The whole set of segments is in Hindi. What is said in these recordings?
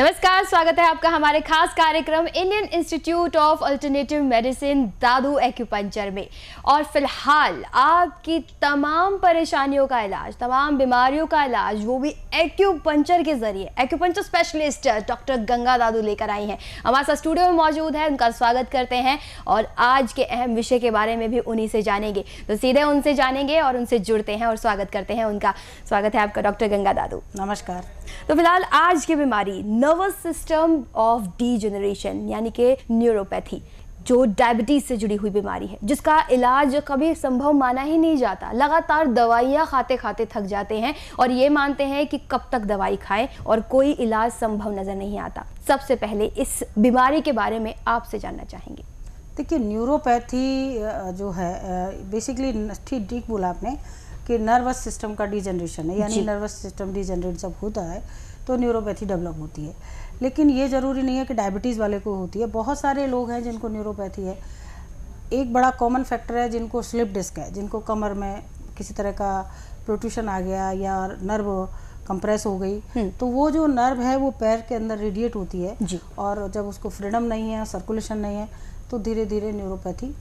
नमस्कार, स्वागत है आपका हमारे खास कार्यक्रम Indian institute of alternative medicine Dadu acupuncture में। और फिलहाल आपकी तमाम परेशानियों का इलाज, तमाम बीमारियों का इलाज, वो भी एक्यूपंक्चर के जरिए एक्यूपंक्चर स्पेशलिस्ट डॉक्टर गंगा दादू लेकर आई हैं। हमारे साथ स्टूडियो में मौजूद है, उनका स्वागत करते हैं और आज के अहम विषय के बारे में भी उन्हीं से जानेंगे। तो सीधे उनसे जानेंगे और उनसे जुड़ते हैं और स्वागत करते हैं उनका। स्वागत है आपका डॉक्टर गंगा दादू। नमस्कार। तो फिलहाल आज की बीमारी नर्वस सिस्टम ऑफ डीजेनरेशन यानी कि न्यूरोपैथी, जो डायबिटीज से जुड़ी हुई बीमारी है, जिसका इलाज कभी संभव माना ही नहीं जाता। लगातार दवाइयाँ खाते खाते थक जाते हैं और ये मानते हैं कि कब तक दवाई खाएं और कोई इलाज संभव नजर नहीं आता। सबसे पहले इस बीमारी के बारे में आपसे जानना चाहेंगे। देखिए, न्यूरोपैथी जो है बेसिकली ठीक बोला आपने कि नर्वस सिस्टम का डिजनरेशन है, यानी नर्वस सिस्टम डिजनरेट जब होता है तो न्यूरोपैथी डेवलप होती है। लेकिन ये ज़रूरी नहीं है कि डायबिटीज़ वाले को होती है। बहुत सारे लोग हैं जिनको न्यूरोपैथी है। एक बड़ा कॉमन फैक्टर है जिनको स्लिप डिस्क है, जिनको कमर में किसी तरह का प्रोट्रूशन आ गया या नर्व कंप्रेस हो गई, तो वो जो नर्व है वो पैर के अंदर रेडिएट होती है और जब उसको फ्रीडम नहीं है, सर्कुलेशन नहीं है, तो धीरे धीरे न्यूरोपैथी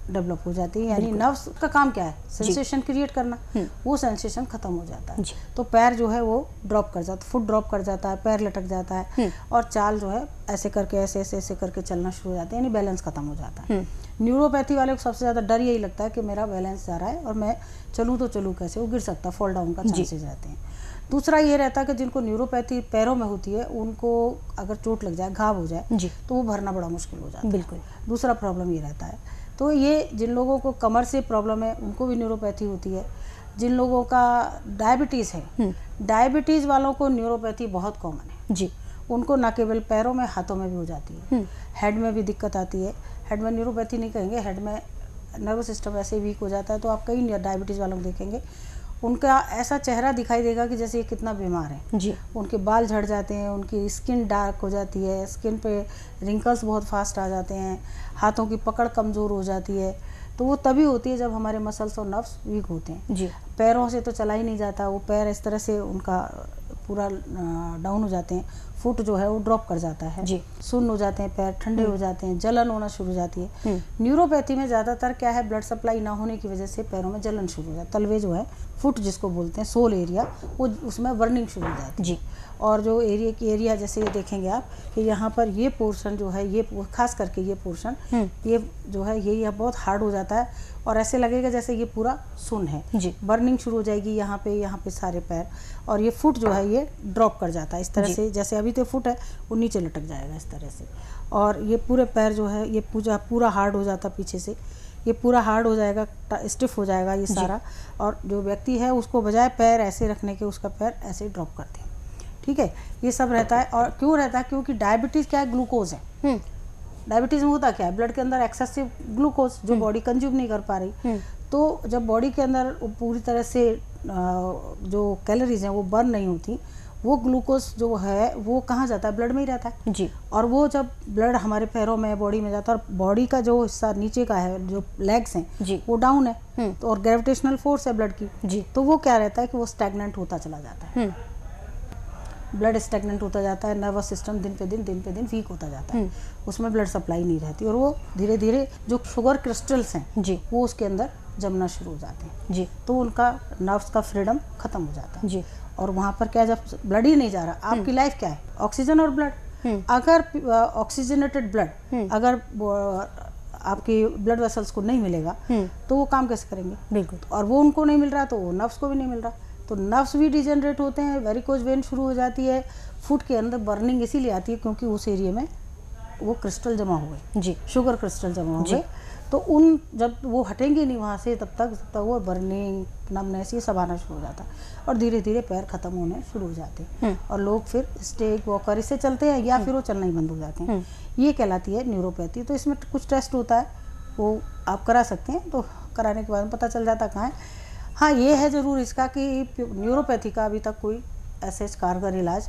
डेवलप हो जाती है। यानी नर्व्स का काम क्या है? सेंसेशन क्रिएट करना। वो सेंसेशन खत्म हो जाता है तो पैर जो है वो ड्रॉप कर जाता है, फुट ड्रॉप कर जाता है, पैर लटक जाता है और चाल जो है ऐसे करके ऐसे ऐसे ऐसे करके चलना शुरू हो जाता है, यानी बैलेंस खत्म हो जाता है। न्यूरोपैथी वाले को सबसे ज़्यादा डर यही लगता है कि मेरा बैलेंस जा रहा है और मैं चलूँ तो चलूँ कैसे, वो गिर सकता है, फॉल डाउन का चांसेस रहते हैं। दूसरा ये रहता है कि जिनको न्यूरोपैथी पैरों में होती है, उनको अगर चोट लग जाए, घाव हो जाए, तो वो भरना बड़ा मुश्किल हो जाता है। बिल्कुल। दूसरा प्रॉब्लम ये रहता है। तो ये जिन लोगों को कमर से प्रॉब्लम है उनको भी न्यूरोपैथी होती है। जिन लोगों का डायबिटीज़ है, डायबिटीज़ वालों को न्यूरोपैथी बहुत कॉमन है जी। उनको ना केवल पैरों में, हाथों में भी हो जाती है। हेड में भी दिक्कत आती है। हेड में न्यूरोपैथी नहीं कहेंगे, हेड में नर्वस सिस्टम ऐसे वीक हो जाता है। तो आप कई डायबिटीज़ वालों को देखेंगे, उनका ऐसा चेहरा दिखाई देगा कि जैसे ये कितना बीमार है जी। उनके बाल झड़ जाते हैं, उनकी स्किन डार्क हो जाती है, स्किन पे रिंकल्स बहुत फास्ट आ जाते हैं, हाथों की पकड़ कमज़ोर हो जाती है। तो वो तभी होती है जब हमारे मसल्स और नर्व्स वीक होते हैं जी। पैरों से तो चला ही नहीं जाता, वो पैर इस तरह से उनका पूरा डाउन हो जाते हैं, फुट जो है वो ड्रॉप कर जाता है जी। सुन्न हो जाते हैं, पैर ठंडे हो जाते हैं, जलन होना शुरू हो जाती है। न्यूरोपैथी में ज़्यादातर क्या है, ब्लड सप्लाई ना होने की वजह से पैरों में जलन शुरू हो जाती है। तलवे जो है, फुट जिसको बोलते हैं, सोल एरिया, वो उसमें बर्निंग शुरू हो जाती है जी। और जो एरिया जैसे ये देखेंगे आप कि यहाँ पर ये पोर्शन जो है, ये खास करके ये पोर्शन, ये जो है ये बहुत हार्ड हो जाता है और ऐसे लगेगा जैसे ये पूरा सुन्न है जी। बर्निंग शुरू हो जाएगी यहाँ पे सारे पैर, और ये फुट जो है ये ड्रॉप कर जाता है इस तरह से, जैसे अभी तो फुट है वो नीचे लटक जाएगा इस तरह से। और ये पूरे पैर जो है ये पूरा हार्ड हो जाता है, पीछे से ये पूरा हार्ड हो जाएगा, स्टिफ हो जाएगा ये सारा। और जो व्यक्ति है उसको बजाय पैर ऐसे रखने के, उसका पैर ऐसे ड्रॉप करते हैं। ठीक है, ये सब रहता है। और क्यों रहता है? क्योंकि डायबिटीज़ क्या है, ग्लूकोज है। डायबिटीज़ में होता क्या है, ब्लड के अंदर एक्सेसिव ग्लूकोज जो बॉडी कंज्यूम नहीं कर पा रही, तो जब बॉडी के अंदर पूरी तरह से जो कैलोरीज हैं वो बर्न नहीं होती, वो ग्लूकोज जो है वो कहाँ जाता है, ब्लड में ही रहता है जी। और वो जब ब्लड हमारे पैरों में, बॉडी में जाता है, और बॉडी का जो हिस्सा नीचे का है, जो लेग्स हैं जी, वो डाउन है, तो और ग्रेविटेशनल फोर्स है ब्लड की जी, तो वो क्या रहता है कि वो स्टैग्नेंट होता चला जाता है। ब्लड स्टैग्नेंट होता जाता है, नर्वस सिस्टम दिन पे दिन वीक होता जाता है, उसमें ब्लड सप्लाई नहीं रहती और वो धीरे धीरे जो शुगर क्रिस्टल्स हैं जी, वो उसके अंदर जमना शुरू हो जाते हैं जी। तो उनका नर्व्स का फ्रीडम खत्म हो जाता है जी। और वहाँ पर क्या, जब ब्लड ही नहीं जा रहा, आपकी लाइफ क्या है, ऑक्सीजन और ब्लड। अगर ऑक्सीजनेटेड ब्लड अगर आपकी ब्लड वेसल्स को नहीं मिलेगा तो वो काम कैसे करेंगे? बिल्कुल। और वो उनको नहीं मिल रहा तो वो नर्व्स को भी नहीं मिल रहा, तो नर्व्स भी डिजनरेट होते हैं, वेरिकोज वेन शुरू हो जाती है, फुट के अंदर बर्निंग इसीलिए आती है क्योंकि उस एरिया में वो क्रिस्टल जमा हुए जी, शुगर क्रिस्टल जमा हुए। तो उन जब वो हटेंगे नहीं वहाँ से तब तक वो बर्निंग, नमनेस, ये सब आना शुरू हो जाता है और धीरे धीरे पैर खत्म होने शुरू हो जाते हैं और लोग फिर स्टेक वॉकर इससे चलते हैं या फिर वो चलना ही बंद हो जाते हैं। ये कहलाती है न्यूरोपैथी। तो इसमें कुछ टेस्ट होता है, वो आप करा सकते हैं, तो कराने के बाद पता चल जाता कहाँ है। हाँ, ये है ज़रूर इसका कि न्यूरोपैथी का अभी तक कोई ऐसे कारगर इलाज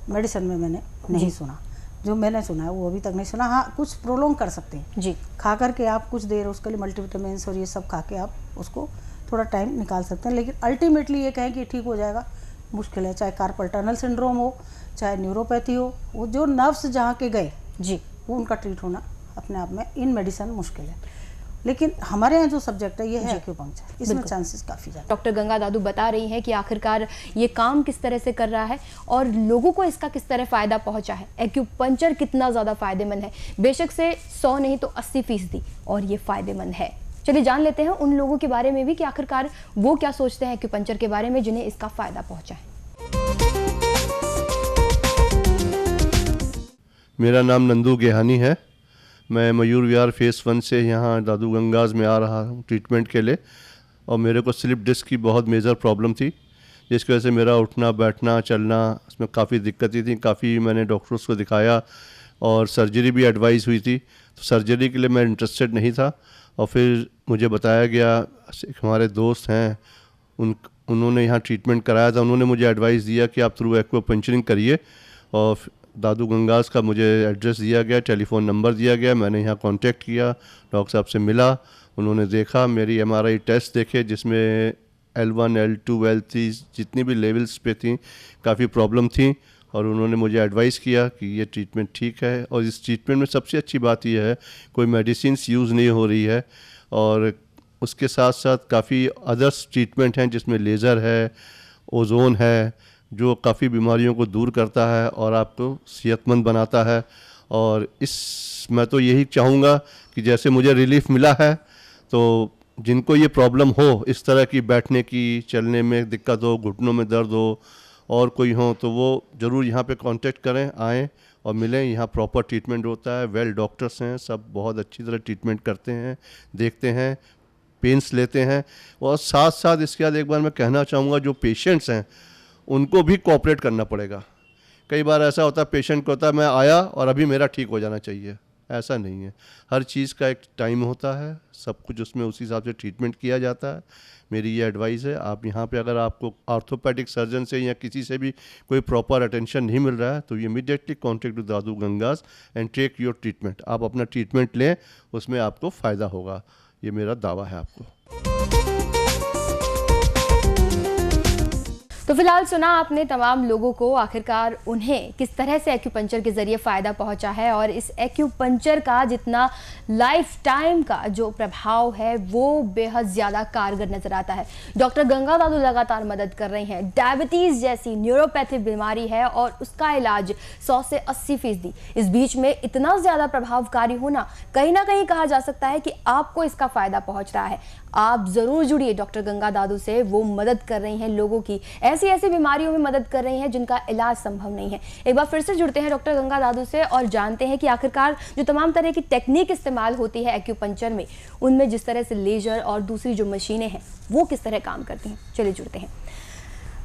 मेडिसिन में मैंने नहीं सुना। जो मैंने सुना है वो अभी तक नहीं सुना। हाँ, कुछ प्रोलॉन्ग कर सकते हैं जी, खा करके आप कुछ देर उसके लिए मल्टीविटामिन्स और ये सब खा के आप उसको थोड़ा टाइम निकाल सकते हैं, लेकिन अल्टीमेटली ये कहें कि ठीक हो जाएगा, मुश्किल है, चाहे कार्पल टनल सिंड्रोम हो, चाहे न्यूरोपैथी हो, वो जो नर्व्स जहाँ के गए जी, वो उनका ट्रीट होना अपने आप में इन मेडिसिन मुश्किल है। लेकिन हमारे यहाँ जो सब्जेक्ट है ये है एक्यूपंक्चर, इसमें चांसेस काफ़ी ज़्यादा। डॉक्टर गंगा दादू बता रही हैं कि आखिरकार ये काम किस तरह से कर रहा है और लोगों को इसका किस तरह फ़ायदा पहुंचा है। एक्यूपंक्चर कितना ज़्यादा फ़ायदेमंद है, बेशक से 100 नहीं तो 80% और ये फ़ायदेमंद है। चलिए जान लेते हैं उन लोगों के बारे में भी कि आखिरकार वो क्या सोचते हैं एक्यूपंक्चर के बारे में जिन्हें इसका फ़ायदा पहुँचा है। मेरा नाम नंदू गेहानी है। मैं मयूर विहार फेस 1 से यहाँ दादू गंगाज में आ रहा हूँ ट्रीटमेंट के लिए। और मेरे को स्लिप डिस्क की बहुत मेजर प्रॉब्लम थी, जिसकी वजह से मेरा उठना बैठना चलना उसमें काफ़ी दिक्कतें थी। काफ़ी मैंने डॉक्टर्स को दिखाया और सर्जरी भी एडवाइस हुई थी, तो सर्जरी के लिए मैं इंटरेस्टेड नहीं था। और फिर मुझे बताया गया, हमारे दोस्त हैं उन्होंने यहाँ ट्रीटमेंट कराया था, उन्होंने मुझे एडवाइस दिया कि आप थ्रू एक्यूपंक्चरिंग करिए। और दादू गंगाज का मुझे एड्रेस दिया गया, टेलीफोन नंबर दिया गया, मैंने यहाँ कांटेक्ट किया, डॉक्टर साहब से मिला, उन्होंने देखा, मेरी MRI टेस्ट देखे जिसमें L1 L2 L3 जितनी भी लेवल्स पे थी काफ़ी प्रॉब्लम थी। और उन्होंने मुझे एडवाइस किया कि ये ट्रीटमेंट ठीक है। और इस ट्रीटमेंट में सबसे अच्छी बात यह है कोई मेडिसिन्स यूज़ नहीं हो रही है, और उसके साथ साथ काफ़ी अदर्स ट्रीटमेंट हैं जिसमें लेज़र है, ओजोन है, जो काफ़ी बीमारियों को दूर करता है और आपको सेहतमंद बनाता है। और मैं तो यही चाहूँगा कि जैसे मुझे रिलीफ मिला है, तो जिनको ये प्रॉब्लम हो, इस तरह की बैठने की, चलने में दिक्कत हो, घुटनों में दर्द हो और कोई हो, तो वो ज़रूर यहाँ पे कांटेक्ट करें, आएँ और मिलें। यहाँ प्रॉपर ट्रीटमेंट होता है, वेल डॉक्टर्स हैं, सब बहुत अच्छी तरह ट्रीटमेंट करते हैं, देखते हैं, पेन्स लेते हैं। और साथ साथ इसके बाद एक बार मैं कहना चाहूँगा, जो पेशेंट्स हैं उनको भी कोऑपरेट करना पड़ेगा। कई बार ऐसा होता है पेशेंट को होता है मैं आया और अभी मेरा ठीक हो जाना चाहिए, ऐसा नहीं है। हर चीज़ का एक टाइम होता है, सब कुछ उसमें उसी हिसाब से ट्रीटमेंट किया जाता है। मेरी ये एडवाइस है, आप यहाँ पे अगर आपको ऑर्थोपेडिक सर्जन से या किसी से भी कोई प्रॉपर अटेंशन नहीं मिल रहा है, तो immediately contact with Dadu Gangaj and take your treatment. आप अपना ट्रीटमेंट लें, उसमें आपको फ़ायदा होगा, ये मेरा दावा है आपको। तो फिलहाल सुना आपने तमाम लोगों को आखिरकार उन्हें किस तरह से एक्यूपंक्चर के ज़रिए फ़ायदा पहुंचा है, और इस एक्यूपंक्चर का जितना लाइफ टाइम का जो प्रभाव है वो बेहद ज़्यादा कारगर नज़र आता है। डॉक्टर गंगा दादू लगातार मदद कर रही हैं। डायबिटीज़ जैसी न्यूरोपैथिक बीमारी है और उसका इलाज 100 से 80%। इस बीच में इतना ज़्यादा प्रभावकारी होना, कहीं ना कहीं कहा जा सकता है कि आपको इसका फ़ायदा पहुँच रहा है। आप ज़रूर जुड़िए डॉक्टर गंगा दादू से, वो मदद कर रही हैं लोगों की, ऐसी बीमारियों में मदद कर रही हैं जिनका इलाज संभव नहीं है। एक बार फिर से जुड़ते हैं डॉक्टर गंगा दादू से और जानते हैं कि आखिरकार जो तमाम तरह की टेक्निक इस्तेमाल होती है एक्यूपंक्चर में, उनमें जिस तरह से लेजर और दूसरी जो मशीनें हैं वो किस तरह काम करती हैं। चलिए जुड़ते हैं।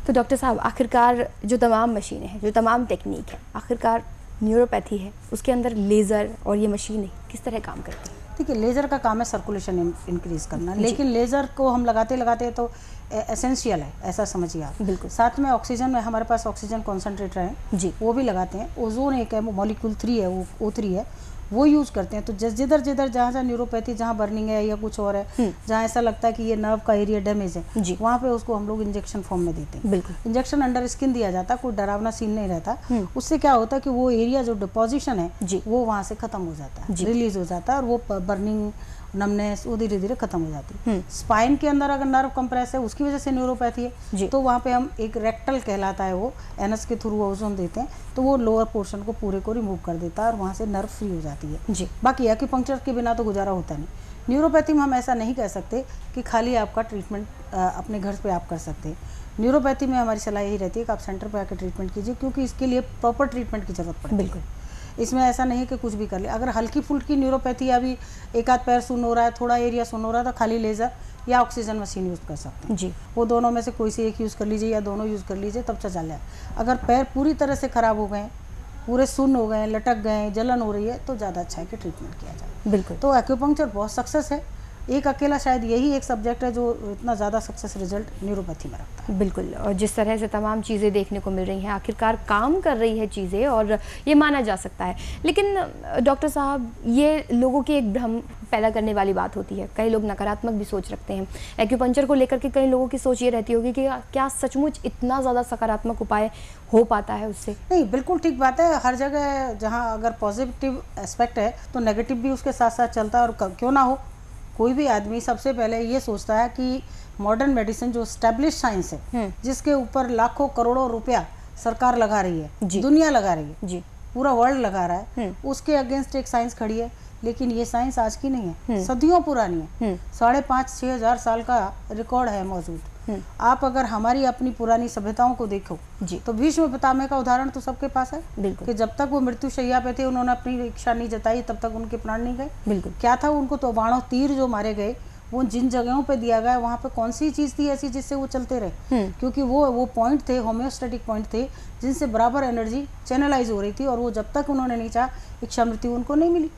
तो डॉक्टर साहब, आखिरकार जो तमाम मशीनें हैं, जो तमाम टेक्निक है, आखिरकार न्यूरोपैथी है, उसके अंदर लेज़र और ये मशीनें किस तरह काम करती हैं? ठीक है, लेज़र का काम है सर्कुलेशन इंक्रीज करना, लेकिन लेज़र को हम लगाते लगाते तो एसेंशियल है, ऐसा समझिए आप। बिल्कुल। साथ में ऑक्सीजन में हमारे पास ऑक्सीजन कॉन्सेंट्रेटर है जी, वो भी लगाते हैं। ओजोन एक है, मॉलिक्यूल 3 है, वो O3 है, वो यूज़ करते हैं। तो जिधर जहाँ जहाँ न्यूरोपैथी, जहाँ बर्निंग है या कुछ और है, जहाँ ऐसा लगता है कि ये नर्व का एरिया डैमेज है, वहाँ पे उसको हम लोग इंजेक्शन फॉर्म में देते हैं। बिल्कुल। इंजेक्शन अंडर स्किन दिया जाता है, कोई डरावना सीन नहीं रहता। उससे क्या होता है कि वो एरिया जो डिपोजिशन है वो वहाँ से खत्म हो जाता है, रिलीज हो जाता है, और वो बर्निंग, नमनेस वो धीरे धीरे खत्म हो जाती है। स्पाइन के अंदर अगर नर्व कंप्रेस है, उसकी वजह से न्यूरोपैथी है, तो वहाँ पे हम एक रेक्टल कहलाता है, वो एनस के थ्रू ओजोन देते हैं, तो वो लोअर पोर्शन को पूरे को रिमूव कर देता है और वहाँ से नर्व फ्री हो जाती है जी। बाकी एक्यूपंक्चर के बिना तो गुजारा होता नहीं। न्यूरोपैथी में हम ऐसा नहीं कह सकते कि खाली आपका ट्रीटमेंट अपने घर पे आप कर सकते हैं। न्यूरोपैथी में हमारी सलाह यही रहती है कि आप सेंटर पे आकर ट्रीटमेंट कीजिए, क्योंकि इसके लिए प्रॉपर ट्रीटमेंट की जरूरत पड़ती है। बिल्कुल, इसमें ऐसा नहीं है कि कुछ भी कर ले। अगर हल्की फुल्की न्यूरोपैथी, अभी एक आध पैर सुन हो रहा है, थोड़ा एरिया सुन हो रहा है, तो खाली लेज़र या ऑक्सीजन मशीन यूज़ कर सकते हैं जी। वो दोनों में से कोई सी एक यूज़ कर लीजिए या दोनों यूज़ कर लीजिए, तब चल जाए। अगर पैर पूरी तरह से ख़राब हो गए, पूरे सुन्न हो गए, लटक गए, जलन हो रही है, तो ज़्यादा अच्छा है कि ट्रीटमेंट किया जाए। बिल्कुल। तो एक्यूपंक्चर बहुत सक्सेस है, एक अकेला शायद यही एक सब्जेक्ट है जो इतना ज़्यादा सक्सेस रिजल्ट न्यूरोपैथी में रखता है। बिल्कुल, और जिस तरह से तमाम चीज़ें देखने को मिल रही हैं, आखिरकार काम कर रही है चीज़ें और ये माना जा सकता है। लेकिन डॉक्टर साहब, ये लोगों की एक भ्रम पैदा करने वाली बात होती है। कई लोग नकारात्मक भी सोच रखते हैं एक्यूपंक्चर को लेकर के। कई लोगों की सोच ये रहती होगी कि क्या सचमुच इतना ज़्यादा सकारात्मक उपाय हो पाता है उससे? नहीं, बिल्कुल ठीक बात है। हर जगह जहाँ अगर पॉजिटिव एस्पेक्ट है तो नेगेटिव भी उसके साथ साथ चलता है। और क्यों ना हो, कोई भी आदमी सबसे पहले ये सोचता है कि मॉडर्न मेडिसिन जो स्टैब्लिश साइंस है, जिसके ऊपर लाखों करोड़ों रुपया सरकार लगा रही है, दुनिया लगा रही है जी, पूरा वर्ल्ड लगा रहा है, उसके अगेंस्ट एक साइंस खड़ी है। लेकिन ये साइंस आज की नहीं है, सदियों पुरानी है। 5,500-6 हज़ार साल का रिकॉर्ड है मौजूद। आप अगर हमारी अपनी पुरानी सभ्यताओं को देखो जी, तो भीष्म पितामह का उदाहरण तो सबके पास है कि जब तक वो मृत्यु शैया पे थे, उन्होंने अपनी इच्छा नहीं जताई, तब तक उनके प्राण नहीं गए। बिल्कुल, क्या था उनको तो बाणों तीर जो मारे गए, वो जिन जगहों पे दिया गया वहाँ पे कौन सी चीज़ थी ऐसी जिससे वो चलते रहे? क्योंकि वो पॉइंट थे, होम्योस्टैटिक पॉइंट थे, जिनसे बराबर एनर्जी चैनलाइज हो रही थी। और वो जब तक उन्होंने नहीं चाहा, इच्छा मृत्यु उनको नहीं मिली,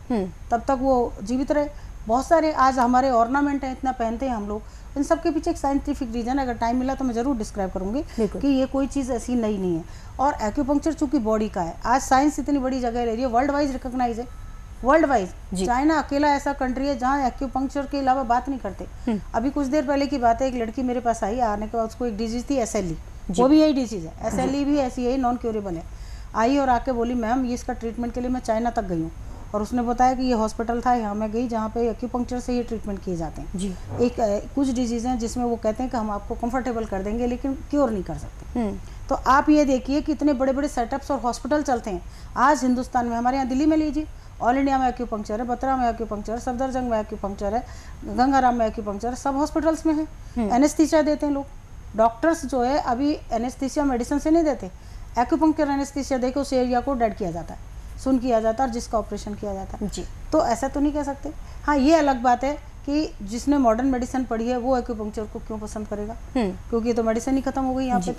तब तक वो जीवित रहे। बहुत सारे आज हमारे ऑर्नामेंट हैं, इतना पहनते हैं हम लोग, इन सब के पीछे एक साइंटिफिक रीजन है। अगर टाइम मिला तो मैं ज़रूर डिस्क्राइब करूँगी कि ये कोई चीज़ ऐसी नई नहीं है। और एक्यूपंक्चर चूँकि बॉडी का है, आज साइंस इतनी बड़ी जगह ले रही है, वर्ल्ड वाइज रिकॉग्नाइज है, वर्ल्ड वाइज। चाइना अकेला ऐसा कंट्री है जहाँ एक्यूपंक्चर के अलावा बात नहीं करते। अभी कुछ देर पहले की बात है, एक लड़की मेरे पास आई, आने के बाद उसको एक डिजीज थी SLE, वो भी यही डिजीज है, SLE भी ऐसी है, नॉन क्योरेबल है। आई और आके बोली, मैम ये इसका ट्रीटमेंट के लिए मैं चाइना तक गई हूँ। और उसने बताया कि ये हॉस्पिटल था, यहाँ मैं गई जहाँ पे एक्यूपंक्चर से ये ट्रीटमेंट किए जाते हैं जी। कुछ डिजीज़ हैं जिसमें वो कहते हैं कि हम आपको कंफर्टेबल कर देंगे, लेकिन क्योर नहीं कर सकते। तो आप ये देखिए कि इतने बड़े बड़े सेटअप्स और हॉस्पिटल चलते हैं आज हिंदुस्तान में। हमारे यहाँ दिल्ली में लीजिए, ऑल इंडिया में एक्यूपंक्चर है, बत्रा में एक्यूपंक्चर है, सफदरजंग में एक्यूपंक्चर है, गंगाराम में एक्यूपंक्चर है, सब हॉस्पिटल्स में है। एनेस्थीसिया देते हैं लोग, डॉक्टर्स जो है अभी एनेस्थीसिया मेडिसिन से नहीं देते, एक्यूपंक्चर एनेस्थीसिया देके उस एरिया को डेड किया जाता है, सुन किया जाता है, और जिसका ऑपरेशन किया जाता है जी। तो ऐसा तो नहीं कह सकते। हाँ, ये अलग बात है कि जिसने मॉडर्न मेडिसिन पढ़ी है वो एक्यूपंक्चर को क्यों पसंद करेगा, क्योंकि तो मेडिसिन ही खत्म हो गई यहाँ पे।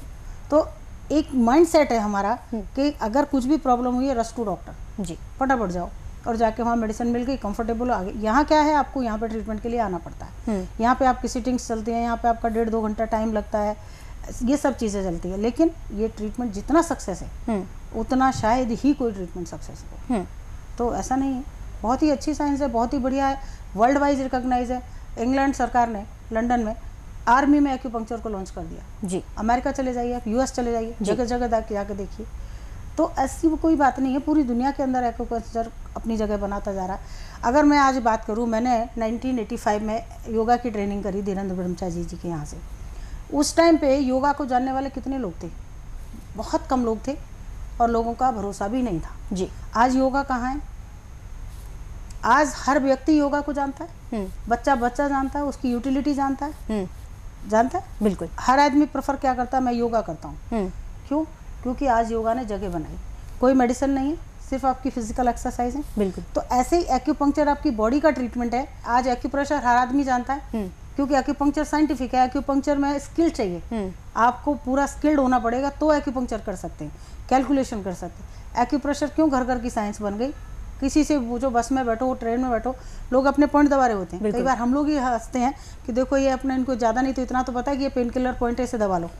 तो एक माइंडसेट है हमारा कि अगर कुछ भी प्रॉब्लम हुई है, रश टू डॉक्टर जी, फटाफट जाओ और जाके वहाँ मेडिसिन मिल गई, कंफर्टेबल आ गई। यहाँ क्या है, आपको यहाँ पे ट्रीटमेंट के लिए आना पड़ता है, यहाँ पे आपकी सिटिंग्स चलती हैं, यहाँ पे आपका 1.5-2 घंटा टाइम लगता है, ये सब चीज़ें चलती है। लेकिन ये ट्रीटमेंट जितना सक्सेस है उतना शायद ही कोई ट्रीटमेंट सक्सेस हो। तो ऐसा नहीं है, बहुत ही अच्छी साइंस है, बहुत ही बढ़िया है, वर्ल्ड वाइज रिकॉग्नाइज है। इंग्लैंड सरकार ने लंदन में आर्मी में एक्यूपंक्चर को लॉन्च कर दिया जी। अमेरिका चले जाइए आप, US चले जाइए, जगह जगह जाके देखिए। तो ऐसी कोई बात नहीं है, पूरी दुनिया के अंदर एक्यूपंक्चर अपनी जगह बनाता जा रहा है। अगर मैं आज बात करूं, मैंने 1985 में योगा की ट्रेनिंग करी धीरेन्द्र ब्रह्मचारी जी के यहाँ से। उस टाइम पे योगा को जानने वाले कितने लोग थे? बहुत कम लोग थे, और लोगों का भरोसा भी नहीं था जी। आज योगा कहाँ है? आज हर व्यक्ति योगा को जानता है, बच्चा जानता है, उसकी यूटिलिटी जानता है, जानता है बिल्कुल। हर आदमी प्रेफर क्या करता है, मैं योगा करता हूँ। क्यों? क्योंकि आज योगा ने जगह बनाई, कोई मेडिसिन नहीं है, सिर्फ आपकी फिजिकल एक्सरसाइज है बिल्कुल। तो ऐसे ही एक्यूपंक्चर आपकी बॉडी का ट्रीटमेंट है। आज एक्यूप्रेशर हर आदमी जानता है, क्योंकि एक्यूपंक्चर साइंटिफिक है। एक्यूपंक्चर में स्किल चाहिए, आपको पूरा स्किल्ड होना पड़ेगा तो एक्यूपंक्चर कर सकते हैं, कैलकुलेशन कर सकते हैं। एक्यूप्रेशर क्यों घर घर की साइंस बन गई? किसी से पूछो, बस में बैठो, ट्रेन में बैठो, लोग अपने पॉइंट दबा रहे होते हैं। कई बार हम लोग ही हंसते हैं कि देखो ये अपने, इनको ज़्यादा नहीं तो इतना तो पता है कि ये पेन किलर पॉइंट है, इसे दबा लो।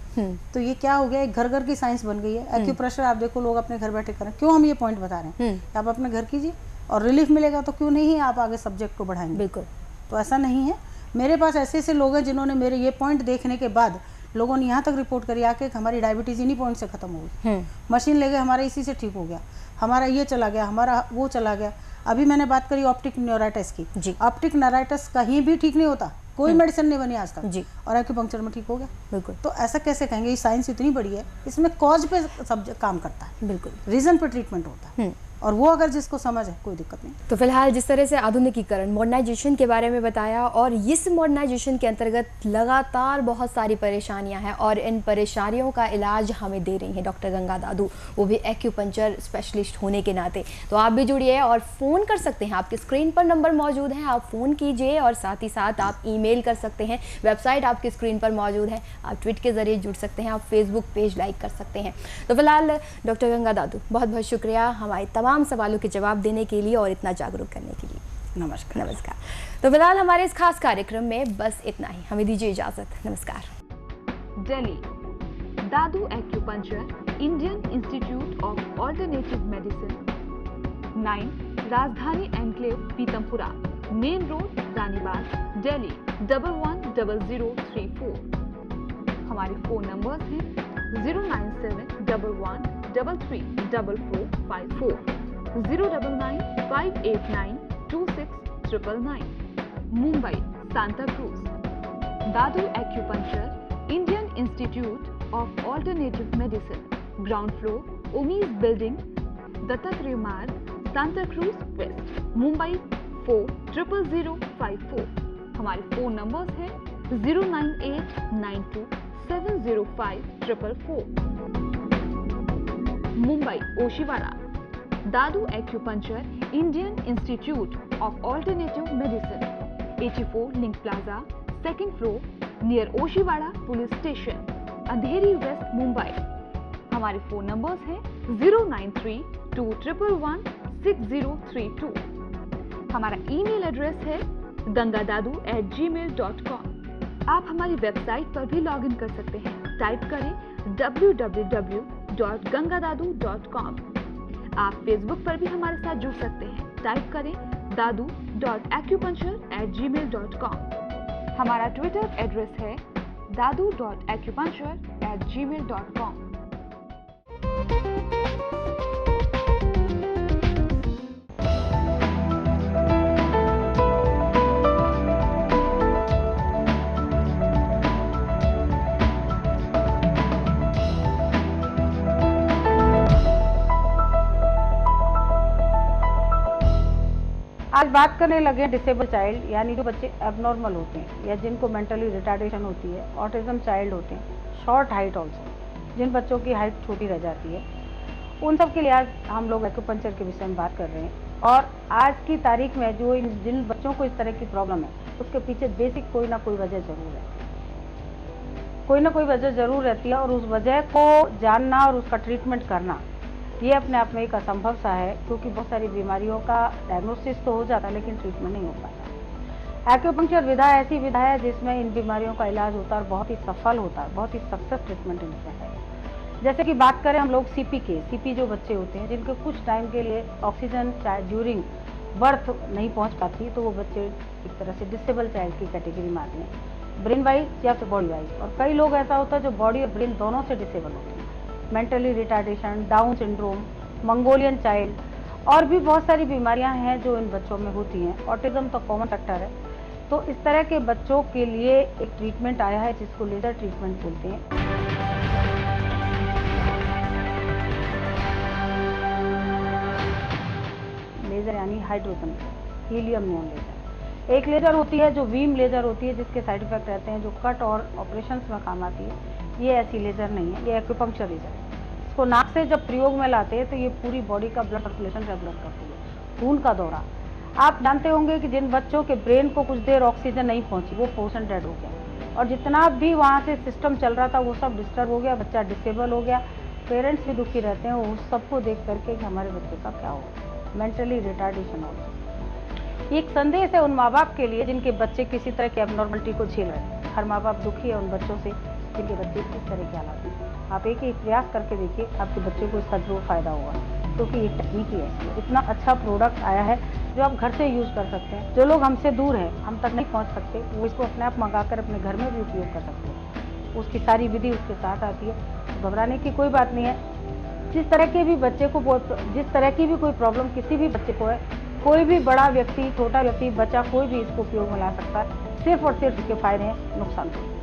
तो ये क्या हो गया, एक घर घर की साइंस बन गई है। एक्यूप्रेशर आप देखो, लोग अपने घर बैठे करें। क्यों हम ये पॉइंट बता रहे हैं? आप अपने घर कीजिए और रिलीफ मिलेगा, तो क्यों नहीं आप आगे सब्जेक्ट को बढ़ाएंगे? बिल्कुल। तो ऐसा नहीं है। मेरे पास ऐसे ऐसे लोग हैं जिन्होंने मेरे ये पॉइंट देखने के बाद लोगों ने यहाँ तक रिपोर्ट करी आके, हमारी डायबिटीज़ इन्हीं पॉइंट से खत्म हो गई, मशीन ले गए, हमारा इसी से ठीक हो गया, हमारा ये चला गया, हमारा वो चला गया। अभी मैंने बात करी ऑप्टिक न्यूराइटिस की जी। ऑप्टिक न्यूराइटिस कहीं भी ठीक नहीं होता, कोई मेडिसिन नहीं बनी आज तक जी, और एक्यूपंक्चर में ठीक हो गया। बिल्कुल। तो ऐसा कैसे कहेंगे? ये साइंस इतनी बड़ी है, इसमें कॉज पे सब काम करता है, बिल्कुल, रीजन पे ट्रीटमेंट होता है, और वो अगर जिसको समझ है कोई दिक्कत नहीं। तो फिलहाल जिस तरह से आधुनिकीकरण, मॉडर्नाइजेशन के बारे में बताया, और इस मॉडर्नाइजेशन के अंतर्गत लगातार बहुत सारी परेशानियां हैं, और इन परेशानियों का इलाज हमें दे रही हैं डॉक्टर गंगा दादू, वो भी एक्यूपंक्चर स्पेशलिस्ट होने के नाते। तो आप भी जुड़िए और फ़ोन कर सकते हैं, आपकी स्क्रीन पर नंबर मौजूद है, आप फ़ोन कीजिए, और साथ ही साथ आप ईमेल कर सकते हैं, वेबसाइट आपकी स्क्रीन पर मौजूद है, आप ट्वीट के ज़रिए जुड़ सकते हैं, आप फेसबुक पेज लाइक कर सकते हैं। तो फिलहाल डॉक्टर गंगा दादू, बहुत बहुत शुक्रिया हमारे तमाम सवालों के जवाब देने के लिए और इतना जागरूक करने के लिए। नमस्कार। नमस्कार। तो फिलहाल हमारे इस खास कार्यक्रम में बस इतना ही, हमें दीजिए इजाजत। नमस्कार। Delhi Dadu acupuncture Indian institute of alternative medicine 9 Rajdhani enclave Pitampura main road Ranibagh Delhi 110034। हमारे फोन नंबर्स हैं 09711334454 09958926999। Mumbai Santa Cruz Dadu acupuncture Indian institute of alternative medicine ground floor Umeed building Dattatreya Marg Santa cruise waste Mumbai 400054। हमारे फोन नंबर्स हैं 09892705444। Mumbai Oshiwara Dadu acupuncture Indian institute of alternative medicine 84 link plaza second floor near Oshiwara police station Andheri west Mumbai. हमारे फोन नंबर्स हैं 09321116032। हमारा ईमेल एड्रेस है gangadadu@gmail.com। आप हमारी वेबसाइट पर भी लॉगिन कर सकते हैं, टाइप करें www.gangadadu.com। आप फेसबुक पर भी हमारे साथ जुड़ सकते हैं, टाइप करें dadu.acupuncture@gmail.com। हमारा ट्विटर एड्रेस है dadu.acupuncture@gmail.com। आज बात करने लगे डिसेबल चाइल्ड, यानी जो बच्चे एबनॉर्मल होते हैं या जिनको मेंटली रिटार्डेशन होती है, ऑटिज्म चाइल्ड होते हैं, शॉर्ट हाइट ऑल्सो, जिन बच्चों की हाइट छोटी रह जाती है, उन सब के लिए आज हम लोग एक्यूपंक्चर के विषय में बात कर रहे हैं। और आज की तारीख में जो जिन बच्चों को इस तरह की प्रॉब्लम है, उसके पीछे बेसिक कोई ना कोई वजह जरूर है, कोई ना कोई वजह जरूर रहती है। और उस वजह को जानना और उसका ट्रीटमेंट करना, ये अपने आप में एक असंभव सा है, क्योंकि बहुत सारी बीमारियों का डायग्नोसिस तो हो जाता है लेकिन ट्रीटमेंट नहीं हो पाता। एक्यूपंक्चर विधा ऐसी विधा है जिसमें इन बीमारियों का इलाज होता है और बहुत ही सफल होता है, बहुत ही सक्सेस ट्रीटमेंट इनका है। जैसे कि बात करें हम लोग सीपी जो बच्चे होते हैं जिनके कुछ टाइम के लिए ऑक्सीजन ड्यूरिंग बर्थ नहीं पहुंच पाती, तो वो बच्चे एक तरह से डिसेबल चाइल्ड की कैटेगरी में आते हैं, ब्रेन वाइज या फिर बॉडी वाइज। और कई लोग ऐसा होता है जो बॉडी और ब्रेन दोनों से डिसेबल होते हैं, mentally retardation, down syndrome, Mongolian child, और भी बहुत सारी बीमारियां हैं जो इन बच्चों में होती हैं। ऑटिज्म तो कॉमन फैक्टर है। तो इस तरह के बच्चों के लिए एक ट्रीटमेंट आया है जिसको लेजर ट्रीटमेंट बोलते हैं। लेजर यानी हाइड्रोजन हीलियम नियॉन लेजर। एक लेजर होती है जो बीम लेजर होती है, जिसके साइड इफेक्ट रहते हैं, जो कट और ऑपरेशंस में काम आती है। ये ऐसी लेजर नहीं है, ये एक्यूपंक्चर लेजर है। इसको नाक से जब प्रयोग में लाते हैं तो ये पूरी बॉडी का ब्लड सर्कुलेशन रेगुलर करती है, खून का दौरा। आप जानते होंगे कि जिन बच्चों के ब्रेन को कुछ देर ऑक्सीजन नहीं पहुंची, वो पोर्शन डेड हो गया, और जितना भी वहाँ से सिस्टम चल रहा था वो सब डिस्टर्ब हो गया, बच्चा डिसेबल हो गया। पेरेंट्स भी दुखी रहते हैं उस सबको देख करके कि हमारे बच्चे का क्या होगा, मेंटली रिटार्डेशन हो। ये एक संदेश है उन माँ बाप के लिए जिनके बच्चे किसी तरह की एबनॉर्मलिटी को झेल रहे हैं। हर माँ बाप दुखी है उन बच्चों से जिनके बच्चे इस तरह के हालात हैं। आप एक ही प्रयास करके देखिए, आपके बच्चे को इसका जरूर फायदा होगा, क्योंकि ये तकनीक ही ऐसी है। इतना अच्छा प्रोडक्ट आया है जो आप घर से यूज़ कर सकते हैं। जो लोग हमसे दूर हैं, हम तक नहीं पहुँच सकते, वो इसको अपने आप मंगाकर अपने घर में भी उपयोग कर सकते हैं। उसकी सारी विधि उसके साथ आती है, तो घबराने की कोई बात नहीं है। जिस तरह के भी बच्चे को, जिस तरह की भी कोई प्रॉब्लम किसी भी बच्चे को है, कोई भी बड़ा व्यक्ति, छोटा व्यक्ति, बच्चा, कोई भी इसको उपयोग में ला सकता है। सिर्फ और सिर्फ इसके फायदे हैं, नुकसान नहीं।